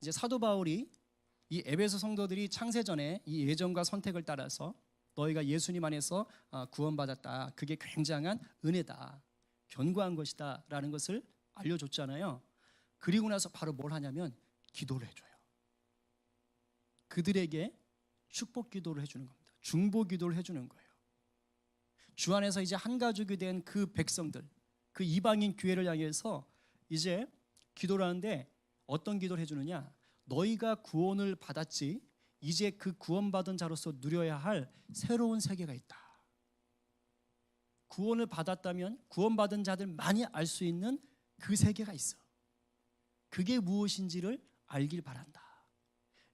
이제 사도 바울이 이 에베소 성도들이 창세전에 이 예정과 선택을 따라서 너희가 예수님 안에서 구원받았다. 그게 굉장한 은혜다. 견고한 것이다. 라는 것을 알려줬잖아요. 그리고 나서 바로 뭘 하냐면 기도를 해줘요. 그들에게 축복 기도를 해주는 겁니다. 중보 기도를 해주는 거예요. 주 안에서 이제 한 가족이 된 그 백성들, 그 이방인 교회를 향해서 이제 기도를 하는데 어떤 기도를 해주느냐? 너희가 구원을 받았지 이제 그 구원받은 자로서 누려야 할 새로운 세계가 있다. 구원을 받았다면 구원받은 자들만이 알 수 있는 그 세계가 있어. 그게 무엇인지를 알길 바란다.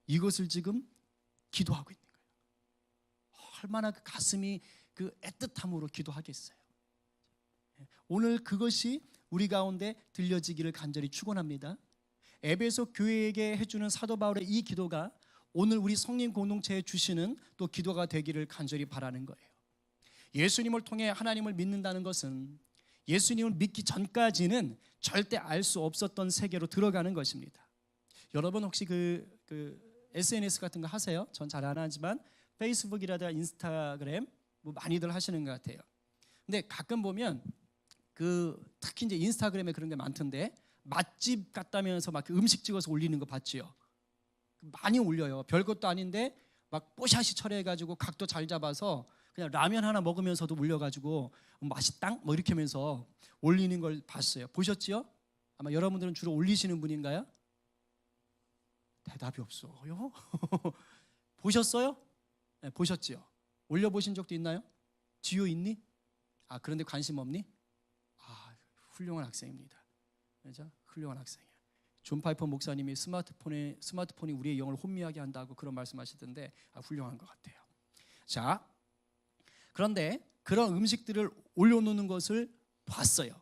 이것을 지금 기도하고 있는 거예요. 얼마나 그 가슴이 그 애틋함으로 기도하겠어요. 오늘 그것이 우리 가운데 들려지기를 간절히 축원합니다. 에베소 교회에게 해주는 사도 바울의 이 기도가 오늘 우리 성림 공동체에 주시는 또 기도가 되기를 간절히 바라는 거예요. 예수님을 통해 하나님을 믿는다는 것은 예수님을 믿기 전까지는 절대 알 수 없었던 세계로 들어가는 것입니다. 여러분 혹시 그 SNS 같은 거 하세요? 전 잘 안 하지만 페이스북이라든가 인스타그램 뭐 많이들 하시는 것 같아요. 근데 가끔 보면 특히 이제 인스타그램에 그런 게 많던데 맛집 갔다면서 막 음식 찍어서 올리는 거 봤지요? 많이 올려요. 별것도 아닌데 막 뽀샤시 처리해가지고 각도 잘 잡아서 그냥 라면 하나 먹으면서도 올려가지고 맛있당? 뭐 이렇게 하면서 올리는 걸 봤어요. 보셨지요? 아마 여러분들은 주로 올리시는 분인가요? 대답이 없어요. 보셨어요? 네, 보셨지요? 올려보신 적도 있나요? 지효 있니? 그런데 관심 없니? 훌륭한 학생입니다. 그렇죠? 훌륭한 학생이야. 존 파이퍼 목사님이 스마트폰이 우리의 영을 혼미하게 한다고 그런 말씀하시던데 훌륭한 것 같아요. 자, 그런데 그런 음식들을 올려놓는 것을 봤어요.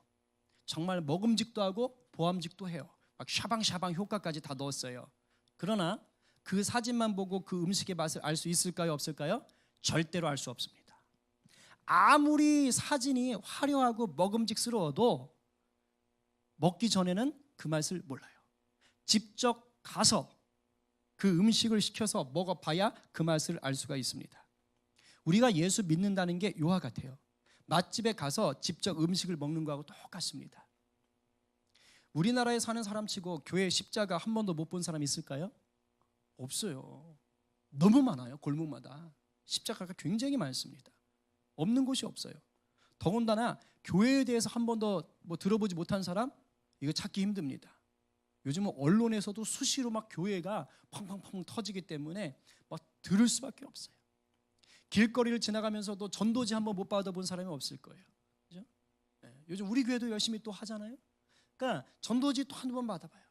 정말 먹음직도 하고 보암직도 해요. 막 샤방샤방 효과까지 다 넣었어요. 그러나 그 사진만 보고 그 음식의 맛을 알 수 있을까요? 없을까요? 절대로 알 수 없습니다. 아무리 사진이 화려하고 먹음직스러워도 먹기 전에는 그 맛을 몰라요. 직접 가서 그 음식을 시켜서 먹어봐야 그 맛을 알 수가 있습니다. 우리가 예수 믿는다는 게 요와 같아요. 맛집에 가서 직접 음식을 먹는 거하고 똑같습니다. 우리나라에 사는 사람치고 교회 십자가 한 번도 못 본 사람 있을까요? 없어요. 너무 많아요. 골목마다 십자가가 굉장히 많습니다. 없는 곳이 없어요. 더군다나 교회에 대해서 한 번도 들어보지 못한 사람 이거 찾기 힘듭니다. 요즘은 언론에서도 수시로 막 교회가 펑펑펑 터지기 때문에 막 들을 수밖에 없어요. 길거리를 지나가면서도 전도지 한번 못 받아본 사람이 없을 거예요. 그죠? 네, 요즘 우리 교회도 열심히 또 하잖아요. 그러니까 전도지 또 한 번 받아봐요.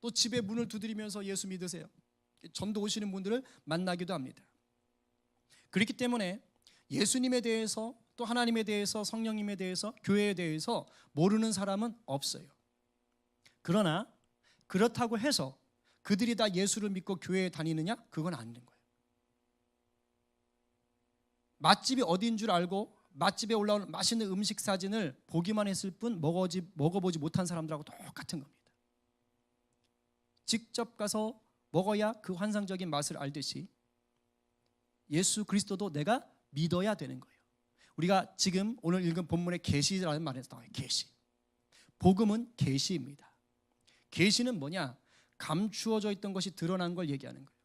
또 집에 문을 두드리면서 예수 믿으세요. 전도 오시는 분들을 만나기도 합니다. 그렇기 때문에 예수님에 대해서 또 하나님에 대해서 성령님에 대해서 교회에 대해서 모르는 사람은 없어요. 그러나 그렇다고 해서 그들이 다 예수를 믿고 교회에 다니느냐? 그건 아닌 거예요. 맛집이 어디인 줄 알고 맛집에 올라오는 맛있는 음식 사진을 보기만 했을 뿐 먹어보지 못한 사람들하고 똑같은 겁니다. 직접 가서 먹어야 그 환상적인 맛을 알듯이 예수 그리스도도 내가 믿어야 되는 거예요. 우리가 지금 오늘 읽은 본문의 계시라는 말에서 나와요. 계시. 복음은 계시입니다. 계시는 뭐냐? 감추어져 있던 것이 드러난 걸 얘기하는 거예요.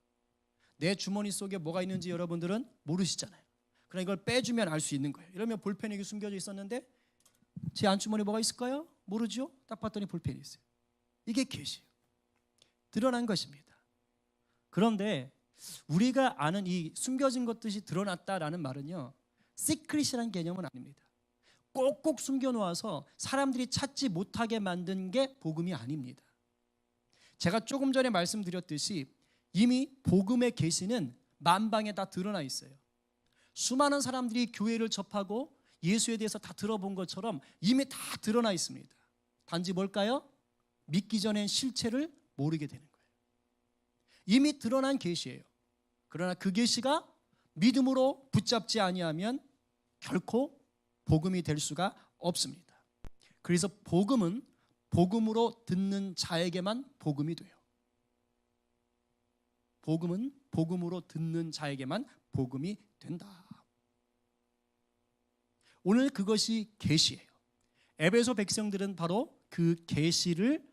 내 주머니 속에 뭐가 있는지 여러분들은 모르시잖아요. 그러나 이걸 빼주면 알 수 있는 거예요. 이러면 볼펜이 숨겨져 있었는데 제 안주머니에 뭐가 있을까요? 모르죠? 딱 봤더니 볼펜이 있어요. 이게 계시예요. 드러난 것입니다. 그런데 우리가 아는 이 숨겨진 것들이 드러났다라는 말은요, 시크릿이라는 개념은 아닙니다. 꼭꼭 숨겨놓아서 사람들이 찾지 못하게 만든 게 복음이 아닙니다. 제가 조금 전에 말씀드렸듯이 이미 복음의 계시는 만방에 다 드러나 있어요. 수많은 사람들이 교회를 접하고 예수에 대해서 다 들어본 것처럼 이미 다 드러나 있습니다. 단지 뭘까요? 믿기 전엔 실체를 모르게 되는 거예요. 이미 드러난 계시예요. 그러나 그 계시가 믿음으로 붙잡지 아니하면 결코 복음이 될 수가 없습니다. 그래서 복음은 복음으로 듣는 자에게만 복음이 돼요. 복음은 복음으로 듣는 자에게만 복음이 된다. 오늘 그것이 계시예요. 에베소 백성들은 바로 그 계시를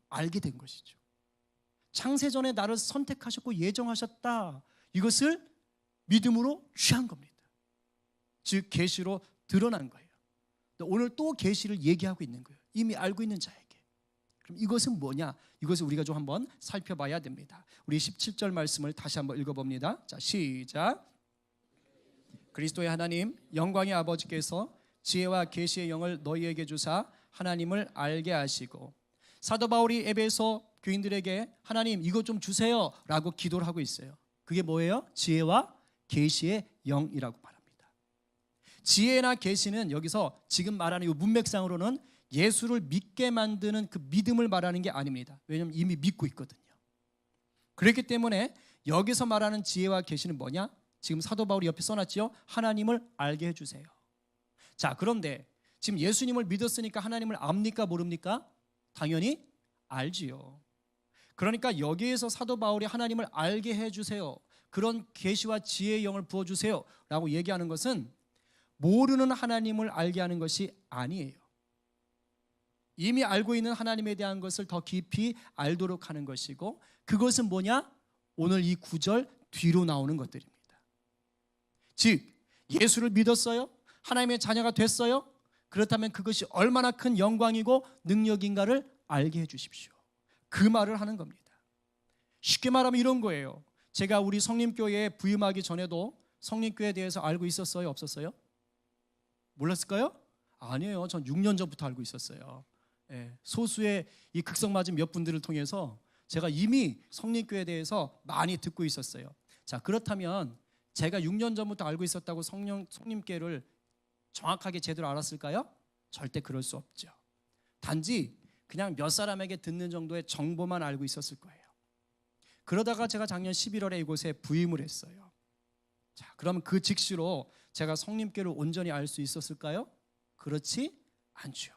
알게 된 것이죠. 창세전에 나를 선택하셨고 예정하셨다. 이것을 믿음으로 취한 겁니다. 즉 계시로 드러난 거예요. 오늘 또 계시를 얘기하고 있는 거예요. 이미 알고 있는 자에게. 그럼 이것은 뭐냐? 이것을 우리가 좀 한번 살펴봐야 됩니다. 우리 17절 말씀을 다시 한번 읽어봅니다. 자, 시작. 그리스도의 하나님 영광의 아버지께서 지혜와 계시의 영을 너희에게 주사 하나님을 알게 하시고, 사도 바울이 에베소 교인들에게 하나님 이것 좀 주세요 라고 기도를 하고 있어요. 그게 뭐예요? 지혜와 계시의 영이라고 말합니다. 지혜나 계시는 여기서 지금 말하는 이 문맥상으로는 예수를 믿게 만드는 그 믿음을 말하는 게 아닙니다. 왜냐하면 이미 믿고 있거든요. 그렇기 때문에 여기서 말하는 지혜와 계시는 뭐냐? 지금 사도 바울이 옆에 써놨지요. 하나님을 알게 해주세요. 자, 그런데 지금 예수님을 믿었으니까 하나님을 압니까 모릅니까? 당연히 알지요. 그러니까 여기에서 사도 바울이 하나님을 알게 해주세요, 그런 계시와 지혜의 영을 부어주세요 라고 얘기하는 것은 모르는 하나님을 알게 하는 것이 아니에요. 이미 알고 있는 하나님에 대한 것을 더 깊이 알도록 하는 것이고, 그것은 뭐냐? 오늘 이 9절 뒤로 나오는 것들입니다. 즉 예수를 믿었어요? 하나님의 자녀가 됐어요? 그렇다면 그것이 얼마나 큰 영광이고 능력인가를 알게 해주십시오. 그 말을 하는 겁니다. 쉽게 말하면 이런 거예요. 제가 우리 성림교회에 부임하기 전에도 성림교회에 대해서 알고 있었어요? 없었어요? 몰랐을까요? 아니에요. 전 6년 전부터 알고 있었어요. 소수의 이 극성 맞은 몇 분들을 통해서 제가 이미 성림교회에 대해서 많이 듣고 있었어요. 자, 그렇다면 제가 6년 전부터 알고 있었다고 성림교회를 정확하게 제대로 알았을까요? 절대 그럴 수 없죠. 단지 그냥 몇 사람에게 듣는 정도의 정보만 알고 있었을 거예요. 그러다가 제가 작년 11월에 이곳에 부임을 했어요. 자, 그러면 그 즉시로 제가 성림교회를 온전히 알 수 있었을까요? 그렇지 않죠.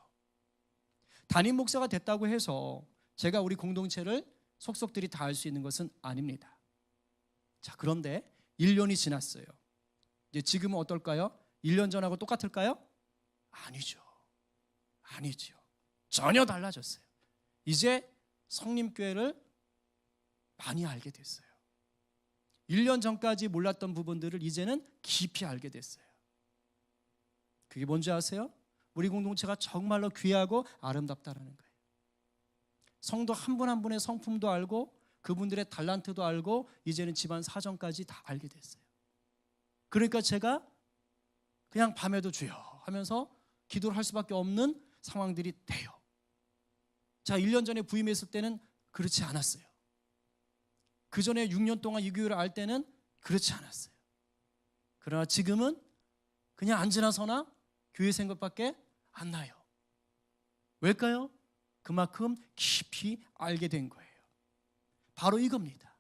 담임 목사가 됐다고 해서 제가 우리 공동체를 속속들이 다 알 수 있는 것은 아닙니다. 자, 그런데 1년이 지났어요. 이제 지금은 어떨까요? 1년 전하고 똑같을까요? 아니죠. 아니죠. 전혀 달라졌어요. 이제 성림교회를 많이 알게 됐어요. 1년 전까지 몰랐던 부분들을 이제는 깊이 알게 됐어요. 그게 뭔지 아세요? 우리 공동체가 정말로 귀하고 아름답다라는 거예요. 성도 한 분 한 분의 성품도 알고 그분들의 달란트도 알고 이제는 집안 사정까지 다 알게 됐어요. 그러니까 제가 그냥 밤에도 주여 하면서 기도를 할 수밖에 없는 상황들이 돼요. 자, 1년 전에 부임했을 때는 그렇지 않았어요. 그 전에 6년 동안 이 교회를 알 때는 그렇지 않았어요. 그러나 지금은 그냥 앉으나 서나 교회 생각밖에 안 나요. 왜일까요? 그만큼 깊이 알게 된 거예요. 바로 이겁니다.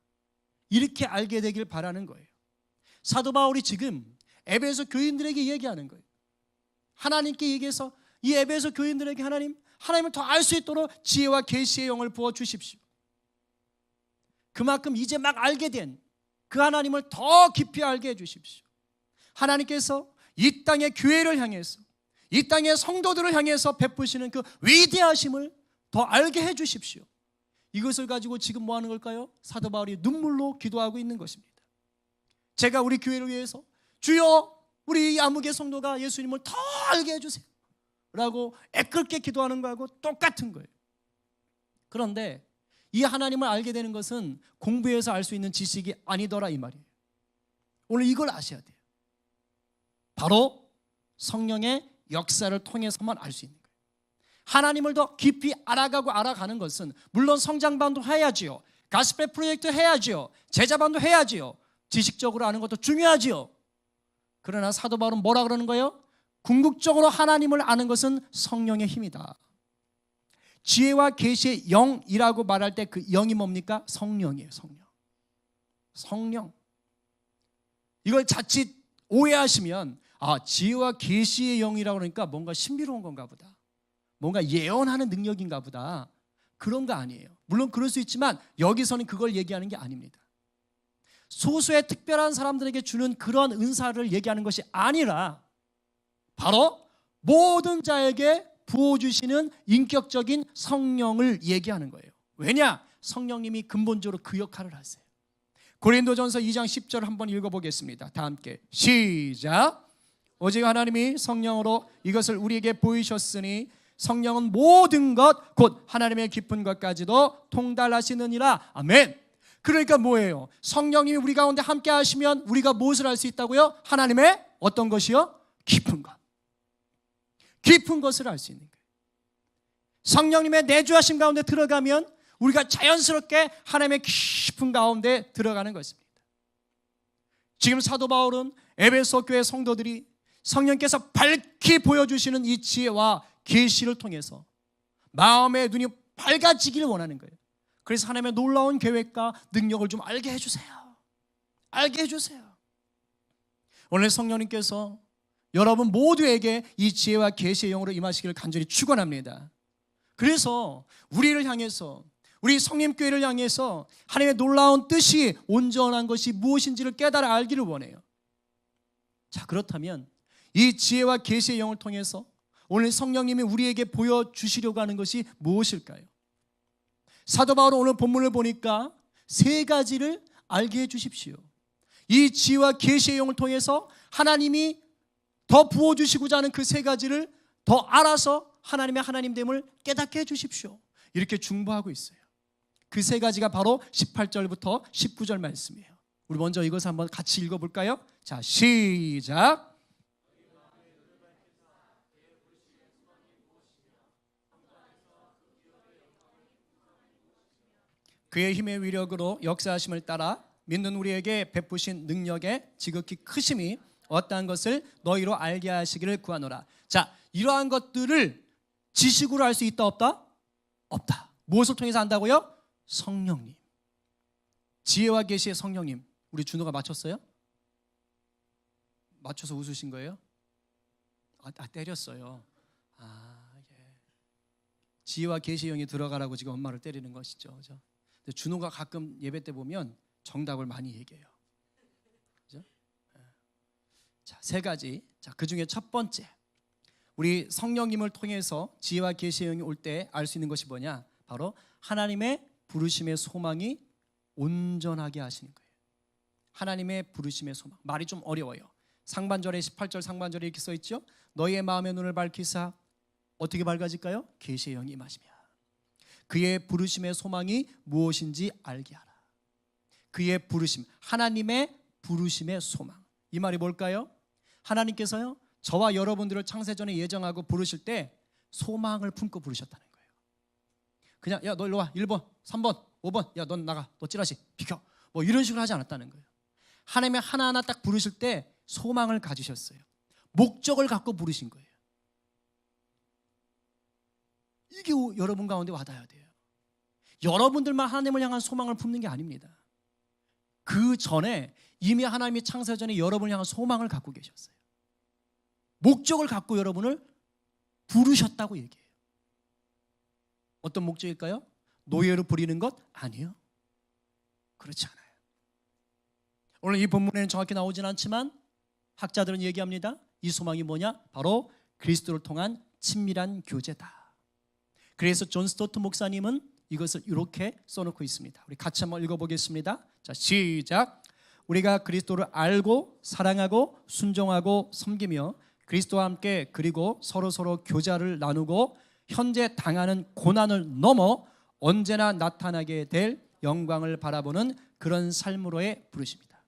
이렇게 알게 되길 바라는 거예요. 사도 바울이 지금 에베소 교인들에게 얘기하는 거예요. 하나님께 얘기해서 이 에베소 교인들에게 하나님을 더 알 수 있도록 지혜와 계시의 영을 부어 주십시오. 그만큼 이제 막 알게 된 그 하나님을 더 깊이 알게 해 주십시오. 하나님께서 이 땅의 교회를 향해서 이 땅의 성도들을 향해서 베푸시는 그 위대하심을 더 알게 해 주십시오. 이것을 가지고 지금 뭐 하는 걸까요? 사도 바울이 눈물로 기도하고 있는 것입니다. 제가 우리 교회를 위해서 주여 우리 아무개 성도가 예수님을 더 알게 해주세요 라고 애끓게 기도하는 거하고 똑같은 거예요. 그런데 이 하나님을 알게 되는 것은 공부해서 알 수 있는 지식이 아니더라 이 말이에요. 오늘 이걸 아셔야 돼요. 바로 성령의 역사를 통해서만 알 수 있는 거예요. 하나님을 더 깊이 알아가고 알아가는 것은 물론 성장반도 해야지요, 가스펠 프로젝트 해야지요, 제자반도 해야지요, 지식적으로 아는 것도 중요하지요. 그러나 사도 바울은 뭐라 그러는 거예요? 궁극적으로 하나님을 아는 것은 성령의 힘이다. 지혜와 계시의 영이라고 말할 때 그 영이 뭡니까? 성령이에요. 성령. 이걸 자칫 오해하시면 지혜와 계시의 영이라고 그러니까 뭔가 신비로운 건가 보다, 뭔가 예언하는 능력인가 보다, 그런 거 아니에요. 물론 그럴 수 있지만 여기서는 그걸 얘기하는 게 아닙니다. 소수의 특별한 사람들에게 주는 그런 은사를 얘기하는 것이 아니라 바로 모든 자에게 부어주시는 인격적인 성령을 얘기하는 거예요. 왜냐? 성령님이 근본적으로 그 역할을 하세요. 고린도전서 2장 10절 한번 읽어보겠습니다. 다 함께 시작. 오직 하나님이 성령으로 이것을 우리에게 보이셨으니 성령은 모든 것 곧 하나님의 깊은 것까지도 통달하시느니라. 아멘. 그러니까 뭐예요? 성령님이 우리 가운데 함께 하시면 우리가 무엇을 할 수 있다고요? 하나님의 어떤 것이요? 깊은 것. 깊은 것을 알 수 있는 거예요. 성령님의 내주하심 가운데 들어가면 우리가 자연스럽게 하나님의 깊은 가운데 들어가는 것입니다. 지금 사도 바울은 에베소 교회 성도들이 성령께서 밝히 보여주시는 이 지혜와 계시를 통해서 마음의 눈이 밝아지기를 원하는 거예요. 그래서 하나님의 놀라운 계획과 능력을 좀 알게 해주세요. 알게 해주세요. 오늘 성령님께서 여러분 모두에게 이 지혜와 계시의 영으로 임하시기를 간절히 축원합니다. 그래서 우리를 향해서, 우리 성림교회를 향해서 하나님의 놀라운 뜻이 온전한 것이 무엇인지를 깨달아 알기를 원해요. 자, 그렇다면 이 지혜와 계시의 영을 통해서 오늘 성령님이 우리에게 보여주시려고 하는 것이 무엇일까요? 사도 바울은 오늘 본문을 보니까 세 가지를 알게 해주십시오. 이 지혜와 계시의 영을 통해서 하나님이 더 부어주시고자 하는 그 세 가지를 더 알아서 하나님의 하나님됨을 깨닫게 해주십시오. 이렇게 중보하고 있어요. 그 세 가지가 바로 18절부터 19절 말씀이에요. 우리 먼저 이것을 한번 같이 읽어볼까요? 자, 시작. 그의 힘의 위력으로 역사하심을 따라 믿는 우리에게 베푸신 능력의 지극히 크심이 어떠한 것을 너희로 알게 하시기를 구하노라. 자, 이러한 것들을 지식으로 알 수 있다 없다? 없다. 무엇을 통해서 안다고요? 성령님. 지혜와 계시의 성령님. 우리 준호가 맞췄어요? 맞춰서 웃으신 거예요? 때렸어요. 예. 지혜와 계시의 영이 들어가라고 지금 엄마를 때리는 것이죠. 그죠? 근데 준호가 가끔 예배 때 보면 정답을 많이 얘기해요. 그죠? 자, 세 가지. 자, 그 중에 첫 번째, 우리 성령님을 통해서 지혜와 계시의 영이 올 때 알 수 있는 것이 뭐냐? 바로 하나님의 부르심의 소망이 온전하게 하시는 거예요. 하나님의 부르심의 소망. 말이 좀 어려워요. 상반절에 18절 상반절에 이렇게 써 있죠. 너희의 마음의 눈을 밝히사 어떻게 밝아질까요? 계시의 영이 임하시며 그의 부르심의 소망이 무엇인지 알게 하라. 그의 부르심, 하나님의 부르심의 소망. 이 말이 뭘까요? 하나님께서요, 저와 여러분들을 창세전에 예정하고 부르실 때 소망을 품고 부르셨다는 거예요. 그냥 야, 너 일로 와. 1번, 3번, 5번. 야, 넌 나가. 너 찌라시 비켜. 뭐 이런 식으로 하지 않았다는 거예요. 하나님의 하나하나 딱 부르실 때 소망을 가지셨어요. 목적을 갖고 부르신 거예요. 이게 여러분 가운데 와닿아야 돼요. 여러분들만 하나님을 향한 소망을 품는 게 아닙니다. 그 전에 이미 하나님이 창세전에 여러분을 향한 소망을 갖고 계셨어요. 목적을 갖고 여러분을 부르셨다고 얘기해요. 어떤 목적일까요? 노예로 부리는 것? 아니에요. 그렇지 않아요. 오늘 이 본문에는 정확히 나오진 않지만 학자들은 얘기합니다. 이 소망이 뭐냐? 바로 그리스도를 통한 친밀한 교제다. 그래서 존 스토트 목사님은 이것을 이렇게 써놓고 있습니다. 우리 같이 한번 읽어보겠습니다. 자, 시작. 우리가 그리스도를 알고 사랑하고 순종하고 섬기며 그리스도와 함께 그리고 서로 교제를 나누고 현재 당하는 고난을 넘어 언제나 나타나게 될 영광을 바라보는 그런 삶으로의 부르심이다.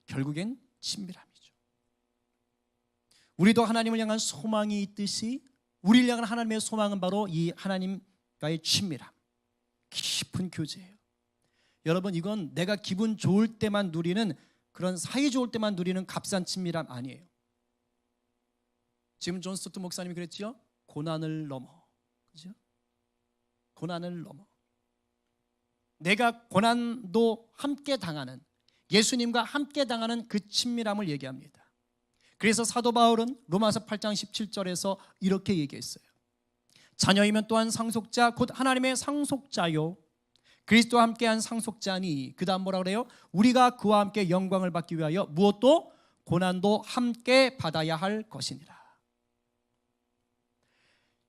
결국엔 친밀함이죠. 우리도 하나님을 향한 소망이 있듯이 우리를 향한 하나님의 소망은 바로 이 하나님과의 친밀함, 깊은 교제예요. 여러분, 이건 내가 기분 좋을 때만 누리는, 그런 사이 좋을 때만 누리는 값싼 친밀함 아니에요. 지금 존 스토트 목사님이 그랬죠? 고난을 넘어. 그죠? 고난을 넘어. 내가 고난도 함께 당하는, 예수님과 함께 당하는 그 친밀함을 얘기합니다. 그래서 사도 바울은 로마서 8장 17절에서 이렇게 얘기했어요. 자녀이면 또한 상속자 곧 하나님의 상속자요 그리스도와 함께한 상속자니, 그 다음 뭐라 그래요? 우리가 그와 함께 영광을 받기 위하여 무엇도 고난도 함께 받아야 할 것이니라.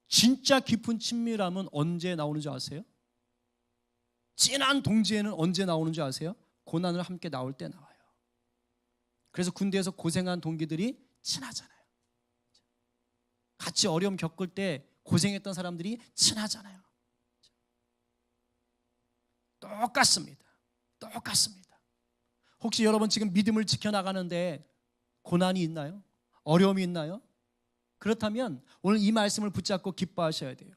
진짜 깊은 친밀함은 언제 나오는 줄 아세요? 진한 동지애는 언제 나오는 줄 아세요? 고난을 함께 나올 때 나와요. 그래서 군대에서 고생한 동기들이 친하잖아요. 같이 어려움 겪을 때 고생했던 사람들이 친하잖아요. 똑같습니다. 혹시 여러분 지금 믿음을 지켜나가는데 고난이 있나요? 어려움이 있나요? 그렇다면 오늘 이 말씀을 붙잡고 기뻐하셔야 돼요.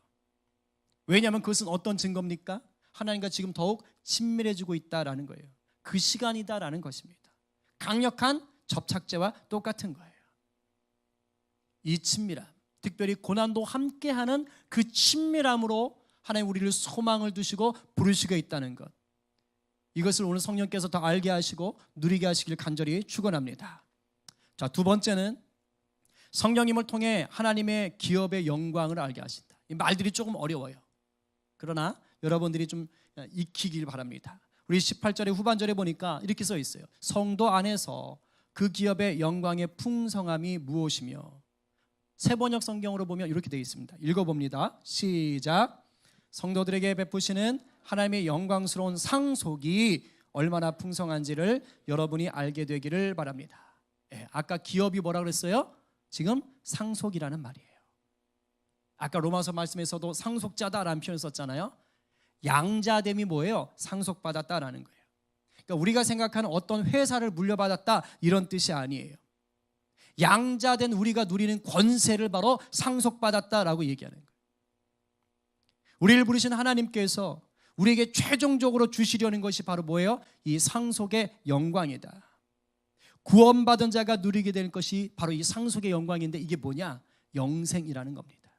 왜냐하면 그것은 어떤 증거입니까? 하나님과 지금 더욱 친밀해지고 있다라는 거예요. 그 시간이다라는 것입니다. 강력한 접착제와 똑같은 거예요. 이 친밀함, 특별히 고난도 함께하는 그 친밀함으로 하나님 우리를 소망을 두시고 부르시고 있다는 것, 이것을 오늘 성령께서 더 알게 하시고 누리게 하시길 간절히 축원합니다. 자, 두 번째는 성령님을 통해 하나님의 기업의 영광을 알게 하신다. 이 말들이 조금 어려워요. 그러나 여러분들이 좀 익히길 바랍니다. 우리 18절의 후반절에 보니까 이렇게 써 있어요. 성도 안에서 그 기업의 영광의 풍성함이 무엇이며, 세번역 성경으로 보면 이렇게 되어 있습니다. 읽어봅니다. 시작. 성도들에게 베푸시는 하나님의 영광스러운 상속이 얼마나 풍성한지를 여러분이 알게 되기를 바랍니다. 아까 기업이 뭐라 그랬어요? 지금 상속이라는 말이에요. 아까 로마서 말씀에서도 상속자다라는 표현을 썼잖아요. 양자됨이 뭐예요? 상속받았다라는 거예요. 그러니까 우리가 생각하는 어떤 회사를 물려받았다 이런 뜻이 아니에요. 양자된 우리가 누리는 권세를 바로 상속받았다라고 얘기하는 거예요. 우리를 부르신 하나님께서 우리에게 최종적으로 주시려는 것이 바로 뭐예요? 이 상속의 영광이다. 구원받은 자가 누리게 될 것이 바로 이 상속의 영광인데, 이게 뭐냐? 영생이라는 겁니다.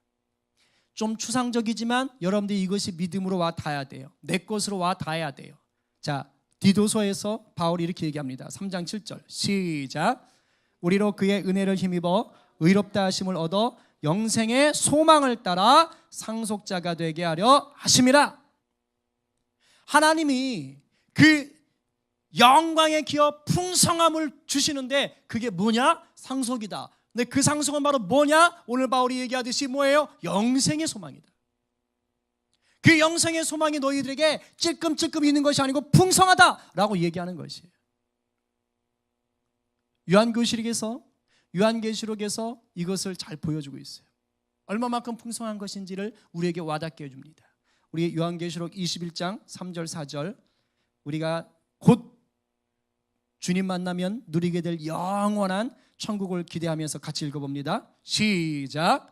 좀 추상적이지만 여러분들이 이것이 믿음으로 와 닿아야 돼요. 내 것으로 와 닿아야 돼요. 자, 디도서에서 바울이 이렇게 얘기합니다. 3장 7절 시작. 우리로 그의 은혜를 힘입어 의롭다 하심을 얻어 영생의 소망을 따라 상속자가 되게 하려 하심이라. 하나님이 그 영광의 기업 풍성함을 주시는데 그게 뭐냐? 상속이다. 근데 그 상속은 바로 뭐냐? 오늘 바울이 얘기하듯이 뭐예요? 영생의 소망이다. 그 영생의 소망이 너희들에게 찔끔찔끔 있는 것이 아니고 풍성하다라고 얘기하는 것이에요. 요한계시록에서 이것을 잘 보여주고 있어요. 얼마만큼 풍성한 것인지를 우리에게 와닿게 해줍니다. 우리 요한계시록 21장 3절 4절, 우리가 곧 주님 만나면 누리게 될 영원한 천국을 기대하면서 같이 읽어봅니다. 시작.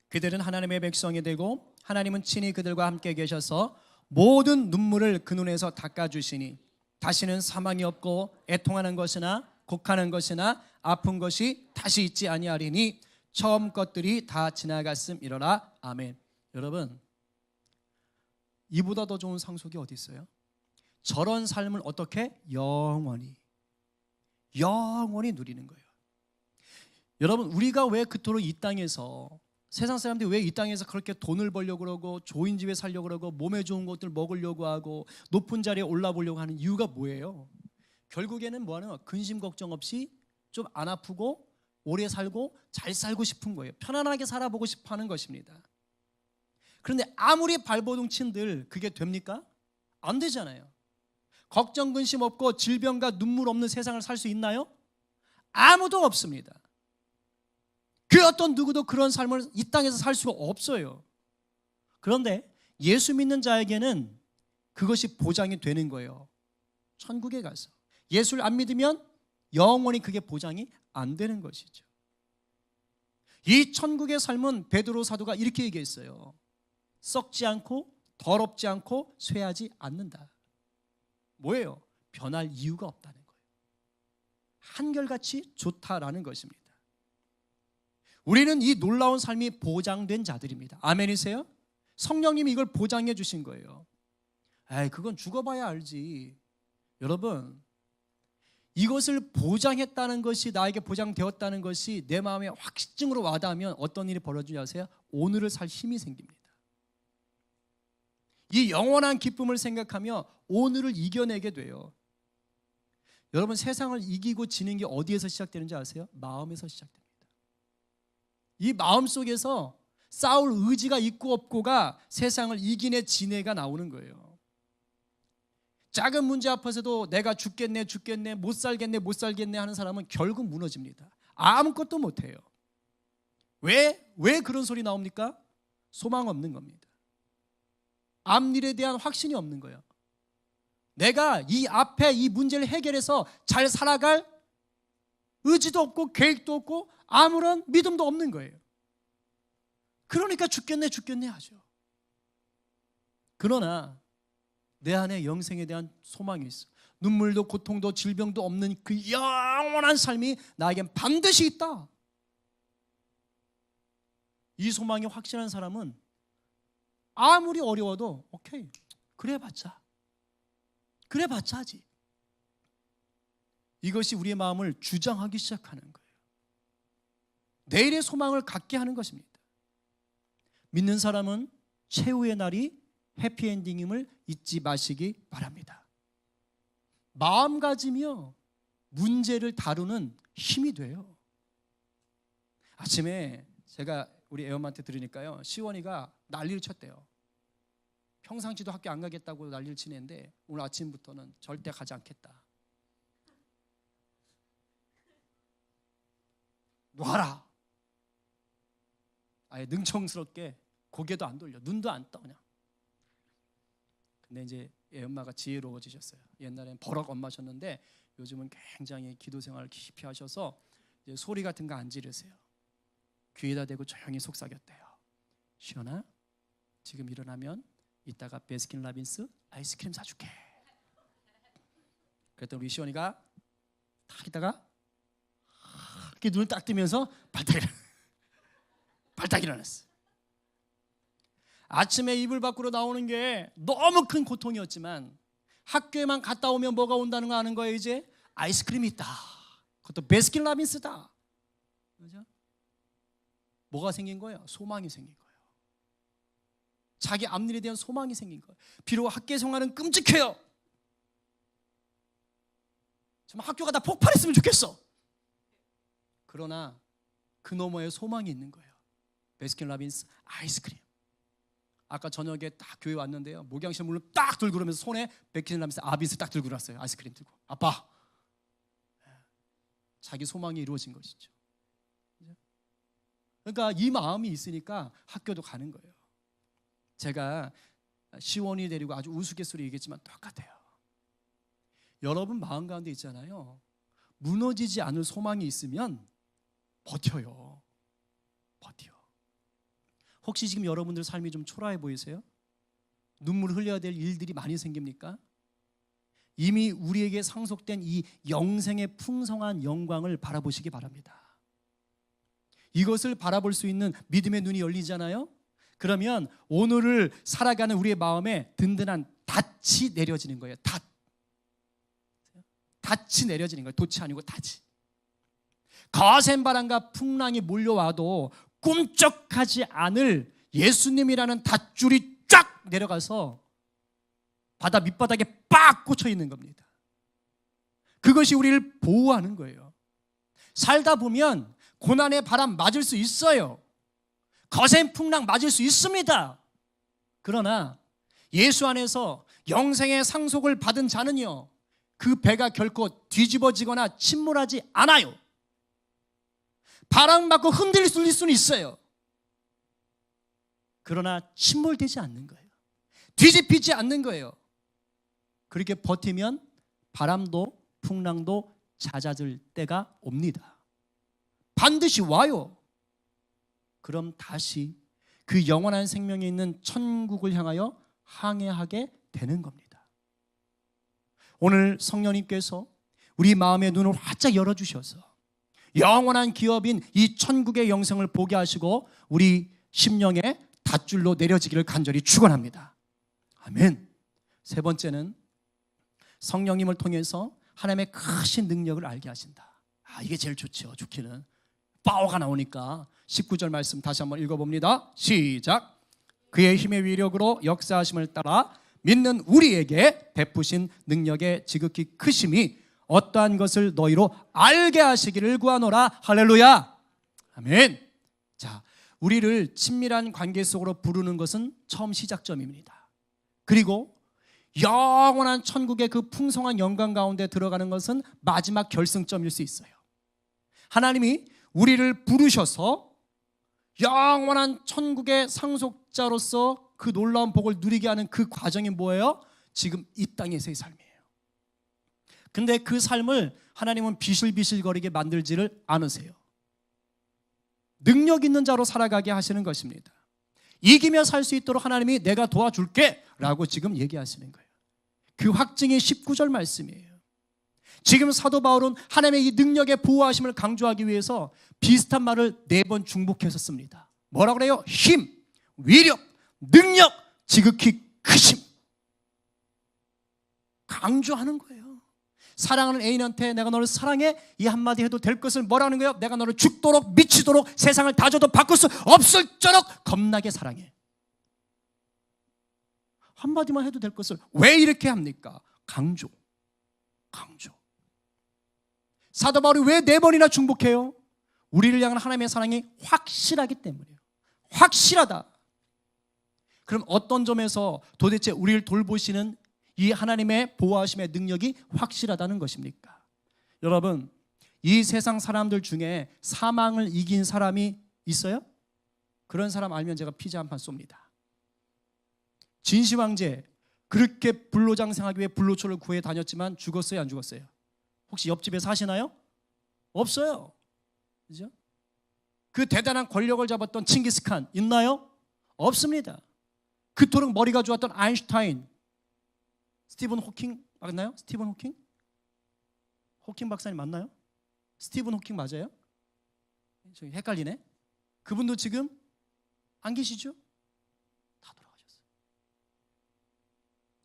그들은 하나님의 백성이 되고 하나님은 친히 그들과 함께 계셔서 모든 눈물을 그 눈에서 닦아주시니 다시는 사망이 없고 애통하는 것이나 곡하는 것이나 아픈 것이 다시 있지 아니하리니 처음 것들이 다 지나갔음이로라. 아멘. 여러분, 이보다 더 좋은 상속이 어디 있어요? 저런 삶을 어떻게? 영원히 누리는 거예요. 여러분, 우리가 왜 그토록 이 땅에서, 세상 사람들이 왜 이 땅에서 그렇게 돈을 벌려고 그러고 좋은 집에 살려고 그러고 몸에 좋은 것들 먹으려고 하고 높은 자리에 올라보려고 하는 이유가 뭐예요? 결국에는 뭐하는? 근심 걱정 없이 좀 안 아프고 오래 살고 잘 살고 싶은 거예요. 편안하게 살아보고 싶어 하는 것입니다. 그런데 아무리 발버둥 친들 그게 됩니까? 안 되잖아요. 걱정 근심 없고 질병과 눈물 없는 세상을 살 수 있나요? 아무도 없습니다. 그 어떤 누구도 그런 삶을 이 땅에서 살 수가 없어요. 그런데 예수 믿는 자에게는 그것이 보장이 되는 거예요. 천국에 가서. 예수를 안 믿으면 영원히 그게 보장이 안 되는 것이죠. 이 천국의 삶은 베드로 사도가 이렇게 얘기했어요. 썩지 않고 더럽지 않고 쇠하지 않는다. 뭐예요? 변할 이유가 없다는 거예요. 한결같이 좋다라는 것입니다. 우리는 이 놀라운 삶이 보장된 자들입니다. 아멘이세요? 성령님이 이걸 보장해 주신 거예요. 그건 죽어봐야 알지. 여러분, 이것을 보장했다는 것이, 나에게 보장되었다는 것이 내 마음에 확증으로 와닿으면 어떤 일이 벌어지는지 아세요? 오늘을 살 힘이 생깁니다. 이 영원한 기쁨을 생각하며 오늘을 이겨내게 돼요. 여러분, 세상을 이기고 지는 게 어디에서 시작되는지 아세요? 마음에서 시작됩니다. 이 마음 속에서 싸울 의지가 있고 없고가 세상을 이기네 지네가 나오는 거예요. 작은 문제 앞에서도 내가 죽겠네 못 살겠네 하는 사람은 결국 무너집니다. 아무것도 못해요. 왜 그런 소리 나옵니까? 소망 없는 겁니다. 앞일에 대한 확신이 없는 거예요. 내가 이 앞에 이 문제를 해결해서 잘 살아갈 의지도 없고 계획도 없고 아무런 믿음도 없는 거예요. 그러니까 죽겠네 하죠. 그러나 내 안에 영생에 대한 소망이 있어. 눈물도 고통도 질병도 없는 그 영원한 삶이 나에겐 반드시 있다. 이 소망이 확신한 사람은 아무리 어려워도 오케이, 그래봤자 하지. 이것이 우리의 마음을 주장하기 시작하는 거예요. 내일의 소망을 갖게 하는 것입니다. 믿는 사람은 최후의 날이 해피엔딩임을 잊지 마시기 바랍니다. 마음가짐이요, 문제를 다루는 힘이 돼요. 아침에 제가 우리 애엄마한테 들으니까요, 시원이가 난리를 쳤대요. 평상시도 학교 안 가겠다고 난리를 치는데 오늘 아침부터는 절대 가지 않겠다. 놔라. 아예 능청스럽게 고개도 안 돌려, 눈도 안 떠 그냥. 근데 이제 애엄마가 지혜로워지셨어요. 옛날엔 버럭 엄마셨는데 요즘은 굉장히 기도 생활을 깊이 하셔서 이제 소리 같은 거 안 지르세요. 귀에다 대고 조용히 속삭였대요. 시원아, 지금 일어나면 이따가 베스킨라빈스 아이스크림 사줄게. 그랬더니 우리 시원이가 딱 있다가 이렇게 눈을 딱 뜨면서 발딱 일어났어. 아침에 이불 밖으로 나오는 게 너무 큰 고통이었지만 학교에만 갔다 오면 뭐가 온다는 거 아는 거예요. 이제 아이스크림이 있다. 그것도 베스킨라빈스다. 그죠? 뭐가 생긴 거예요? 소망이 생긴 거예요. 자기 앞일에 대한 소망이 생긴 거예요. 비록 학교 생활은 끔찍해요. 정말 학교가 다 폭발했으면 좋겠어. 그러나 그 너머에 소망이 있는 거예요. 베스킨라빈스 아이스크림. 아까 저녁에 딱 교회 왔는데요, 목양실 문을 딱 들고 그러면서 손에 베스킨라빈스 아빈스 딱 들고 왔어요. 아이스크림 들고. 아빠, 자기 소망이 이루어진 것이죠. 그러니까 이 마음이 있으니까 학교도 가는 거예요. 제가 시원이 데리고 아주 우스갯소리 얘기했지만 똑같아요. 여러분 마음 가운데 있잖아요, 무너지지 않을 소망이 있으면 버텨요. 버텨. 혹시 지금 여러분들 삶이 좀 초라해 보이세요? 눈물 흘려야 될 일들이 많이 생깁니까? 이미 우리에게 상속된 이 영생의 풍성한 영광을 바라보시기 바랍니다. 이것을 바라볼 수 있는 믿음의 눈이 열리잖아요. 그러면 오늘을 살아가는 우리의 마음에 든든한 닻이 내려지는 거예요. 닻이 내려지는 거예요. 돛이 아니고 닻이. 거센 바람과 풍랑이 몰려와도 꿈쩍하지 않을 예수님이라는 밧줄이 쫙 내려가서 바다 밑바닥에 빡 꽂혀 있는 겁니다. 그것이 우리를 보호하는 거예요. 살다 보면 고난의 바람 맞을 수 있어요. 거센 풍랑 맞을 수 있습니다. 그러나 예수 안에서 영생의 상속을 받은 자는요, 그 배가 결코 뒤집어지거나 침몰하지 않아요. 바람 맞고 흔들릴 수는 있어요. 그러나 침몰되지 않는 거예요. 뒤집히지 않는 거예요. 그렇게 버티면 바람도 풍랑도 잦아들 때가 옵니다. 반드시 와요. 그럼 다시 그 영원한 생명이 있는 천국을 향하여 항해하게 되는 겁니다. 오늘 성령님께서 우리 마음의 눈을 활짝 열어주셔서 영원한 기업인 이 천국의 영생을 보게 하시고 우리 심령에 닷줄로 내려지기를 간절히 축원합니다. 아멘. 세 번째는 성령님을 통해서 하나님의 크신 능력을 알게 하신다. 이게 제일 좋죠. 좋기는 파워가 나오니까. 19절 말씀 다시 한번 읽어봅니다. 시작. 그의 힘의 위력으로 역사하심을 따라 믿는 우리에게 베푸신 능력의 지극히 크심이 어떠한 것을 너희로 알게 하시기를 구하노라. 할렐루야. 아멘. 자, 우리를 친밀한 관계 속으로 부르는 것은 처음 시작점입니다. 그리고 영원한 천국의 그 풍성한 영광 가운데 들어가는 것은 마지막 결승점일 수 있어요. 하나님이 우리를 부르셔서 영원한 천국의 상속자로서 그 놀라운 복을 누리게 하는 그 과정이 뭐예요? 지금 이 땅에서의 삶이에요. 근데 그 삶을 하나님은 비실비실거리게 만들지를 않으세요. 능력 있는 자로 살아가게 하시는 것입니다. 이기며 살 수 있도록 하나님이 내가 도와줄게 라고 지금 얘기하시는 거예요. 그 확증이 19절 말씀이에요. 지금 사도 바울은 하나님의 이 능력의 보호하심을 강조하기 위해서 비슷한 말을 4번 중복해서 씁니다. 뭐라고 그래요? 힘, 위력, 능력, 지극히 크심. 강조하는 거예요. 사랑하는 애인한테 내가 너를 사랑해 이 한마디 해도 될 것을 뭐라는 거예요? 내가 너를 죽도록 미치도록 세상을 다 줘도 바꿀 수 없을 정도로 겁나게 사랑해. 한마디만 해도 될 것을 왜 이렇게 합니까? 강조. 사도 바울이 왜 4번이나 중복해요? 우리를 향한 하나님의 사랑이 확실하기 때문이에요. 확실하다. 그럼 어떤 점에서 도대체 우리를 돌보시는 이 하나님의 보호하심의 능력이 확실하다는 것입니까? 여러분, 이 세상 사람들 중에 사망을 이긴 사람이 있어요? 그런 사람 알면 제가 피자 한 판 쏩니다. 진시 황제 그렇게 불로장생하기 위해 불로초를 구해 다녔지만 죽었어요, 안 죽었어요? 혹시 옆집에 사시나요? 없어요. 그죠? 그 대단한 권력을 잡았던 칭기스칸 있나요? 없습니다. 그토록 머리가 좋았던 아인슈타인, 스티븐 호킹 맞나요? 스티븐 호킹? 호킹 박사님 맞나요? 스티븐 호킹 맞아요? 저기 헷갈리네. 그분도 지금 안 계시죠? 다 돌아가셨어요.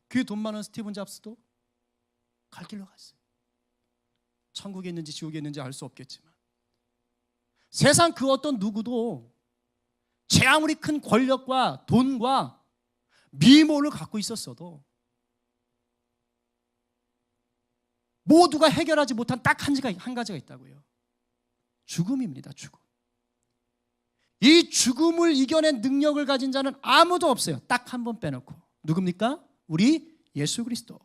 그 돈 많은 스티븐 잡스도 갈 길로 갔어요. 천국에 있는지 지옥에 있는지 알 수 없겠지만 세상 그 어떤 누구도 제 아무리 큰 권력과 돈과 미모를 갖고 있었어도 모두가 해결하지 못한 딱 한 가지가 있다고요. 죽음입니다. 죽음. 이 죽음을 이겨낸 능력을 가진 자는 아무도 없어요. 딱 한 번 빼놓고. 누굽니까? 우리 예수 그리스도.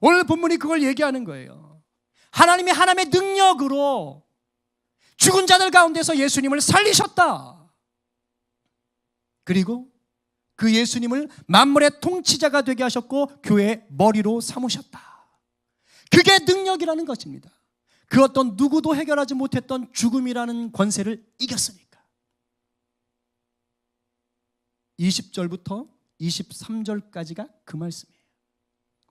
오늘 본문이 그걸 얘기하는 거예요. 하나님이 하나님의 능력으로 죽은 자들 가운데서 예수님을 살리셨다. 그리고 그 예수님을 만물의 통치자가 되게 하셨고 교회의 머리로 삼으셨다. 그게 능력이라는 것입니다. 그 어떤 누구도 해결하지 못했던 죽음이라는 권세를 이겼으니까. 20절부터 23절까지가 그 말씀이에요.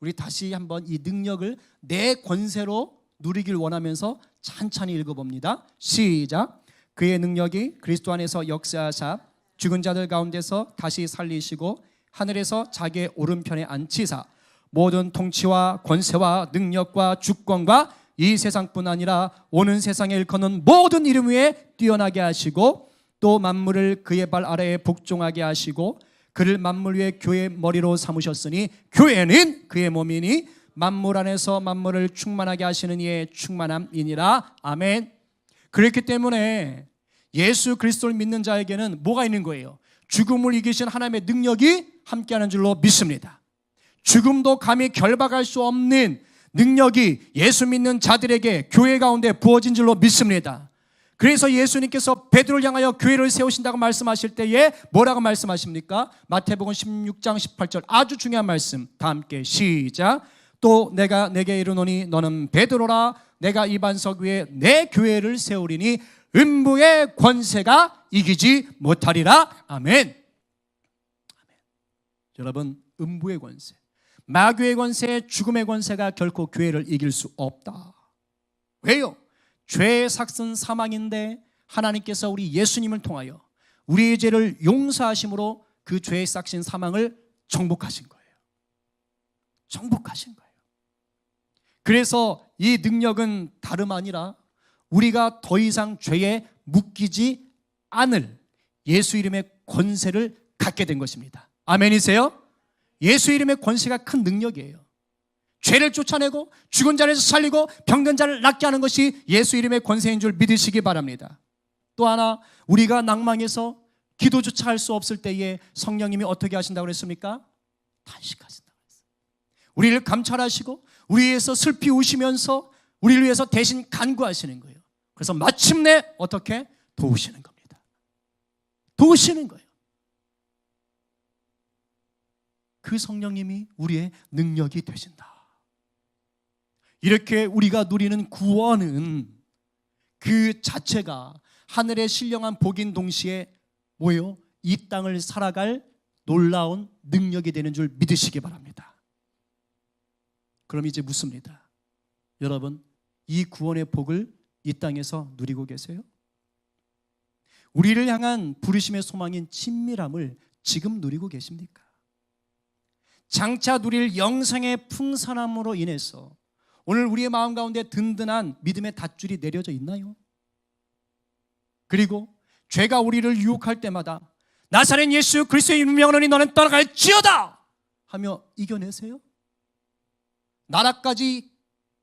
우리 다시 한번 이 능력을 내 권세로 누리길 원하면서 찬찬히 읽어봅니다. 시작. 그의 능력이 그리스도 안에서 역사하사 죽은 자들 가운데서 다시 살리시고 하늘에서 자기의 오른편에 앉히사 모든 통치와 권세와 능력과 주권과 이 세상뿐 아니라 오는 세상에 일컫는 모든 이름 위에 뛰어나게 하시고 또 만물을 그의 발 아래에 복종하게 하시고 그를 만물 위에 교회의 머리로 삼으셨으니 교회는 그의 몸이니 만물 안에서 만물을 충만하게 하시는 이의 충만함이니라. 아멘. 그렇기 때문에 예수 그리스도를 믿는 자에게는 뭐가 있는 거예요? 죽음을 이기신 하나님의 능력이 함께하는 줄로 믿습니다. 죽음도 감히 결박할 수 없는 능력이 예수 믿는 자들에게 교회 가운데 부어진 줄로 믿습니다. 그래서 예수님께서 베드로를 향하여 교회를 세우신다고 말씀하실 때에 뭐라고 말씀하십니까? 마태복음 16장 18절 아주 중요한 말씀. 다 함께 시작. 또 내가 내게 이르노니 너는 베드로라. 내가 이 반석 위에 내 교회를 세우리니 음부의 권세가 이기지 못하리라. 아멘. 여러분, 음부의 권세, 마귀의 권세, 죽음의 권세가 결코 교회를 이길 수 없다. 왜요? 죄의 삭은 사망인데 하나님께서 우리 예수님을 통하여 우리의 죄를 용서하심으로 그 죄의 삭신 사망을 정복하신 거예요. 정복하신 거예요. 그래서 이 능력은 다름 아니라 우리가 더 이상 죄에 묶이지 않을 예수 이름의 권세를 갖게 된 것입니다. 아멘이세요? 예수 이름의 권세가 큰 능력이에요. 죄를 쫓아내고 죽은 자를 살리고 병든 자를 낫게 하는 것이 예수 이름의 권세인 줄 믿으시기 바랍니다. 또 하나, 우리가 낭망해서 기도조차 할 수 없을 때에 성령님이 어떻게 하신다고 그랬습니까? 탄식하신다고 그랬어요. 우리를 감찰하시고 우리 위해서 슬피 우시면서 우리를 위해서 대신 간구하시는 거예요. 그래서 마침내 어떻게? 도우시는 겁니다. 도우시는 거예요. 그 성령님이 우리의 능력이 되신다. 이렇게 우리가 누리는 구원은 그 자체가 하늘의 신령한 복인 동시에 뭐예요? 이 땅을 살아갈 놀라운 능력이 되는 줄 믿으시기 바랍니다. 그럼 이제 묻습니다. 여러분, 이 구원의 복을 이 땅에서 누리고 계세요? 우리를 향한 부르심의 소망인 친밀함을 지금 누리고 계십니까? 장차 누릴 영생의 풍성함으로 인해서 오늘 우리의 마음 가운데 든든한 믿음의 닷줄이 내려져 있나요? 그리고 죄가 우리를 유혹할 때마다 나사렛 예수 그리스도의 유명하니 너는 떠나갈지어다 하며 이겨내세요? 나라까지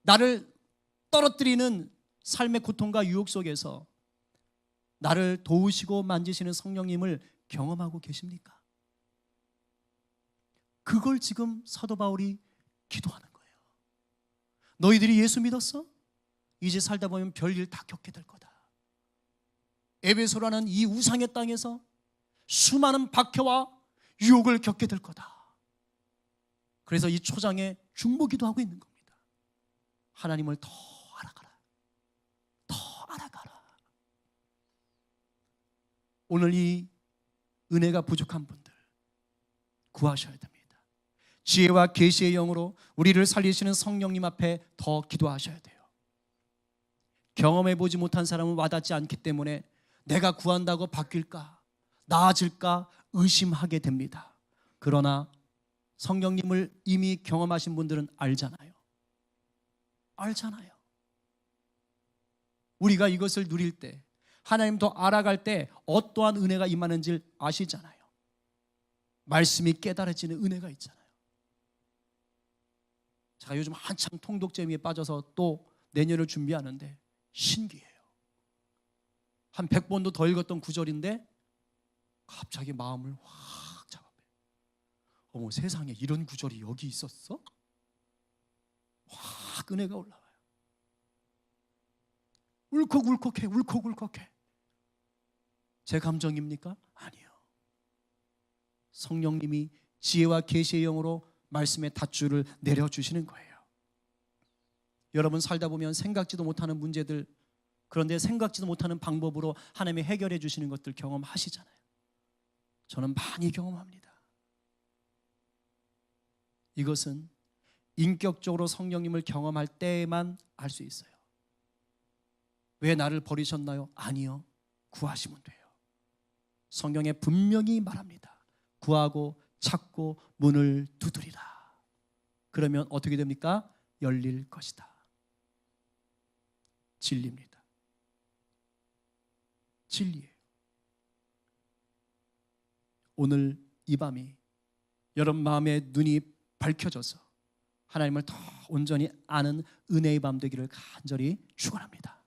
나를 떨어뜨리는 삶의 고통과 유혹 속에서 나를 도우시고 만지시는 성령님을 경험하고 계십니까? 그걸 지금 사도 바울이 기도하는 거예요. 너희들이 예수 믿었어? 이제 살다 보면 별일 다 겪게 될 거다. 에베소라는 이 우상의 땅에서 수많은 박해와 유혹을 겪게 될 거다. 그래서 이 초장에 중보기도 하고 있는 겁니다. 하나님을 더 알아가라. 더 알아가라. 오늘 이 은혜가 부족한 분들 구하셔야 됩니다. 지혜와 계시의 영으로 우리를 살리시는 성령님 앞에 더 기도하셔야 돼요. 경험해보지 못한 사람은 와닿지 않기 때문에 내가 구한다고 바뀔까, 나아질까 의심하게 됩니다. 그러나 성령님을 이미 경험하신 분들은 알잖아요. 우리가 이것을 누릴 때, 하나님 더 알아갈 때 어떠한 은혜가 임하는지 아시잖아요. 말씀이 깨달아지는 은혜가 있잖아요. 제가 요즘 한참 통독재미에 빠져서 또 내년을 준비하는데 신기해요. 한 100번도 더 읽었던 구절인데 갑자기 마음을 확 잡아빼요. 어머, 세상에 이런 구절이 여기 있었어? 확 은혜가 올라와요. 울컥울컥해. 제 감정입니까? 아니요. 성령님이 지혜와 계시의 영으로 말씀의 닷줄을 내려주시는 거예요. 여러분 살다 보면 생각지도 못하는 문제들, 그런데 생각지도 못하는 방법으로 하나님이 해결해 주시는 것들 경험하시잖아요. 저는 많이 경험합니다. 이것은 인격적으로 성령님을 경험할 때에만 알 수 있어요. 왜 나를 버리셨나요? 아니요. 구하시면 돼요. 성경에 분명히 말합니다. 구하고 찾고 문을 두드리라. 그러면 어떻게 됩니까? 열릴 것이다. 진리입니다. 진리예요. 오늘 이 밤이 여러분 마음의 눈이 밝혀져서 하나님을 더 온전히 아는 은혜의 밤 되기를 간절히 축원합니다.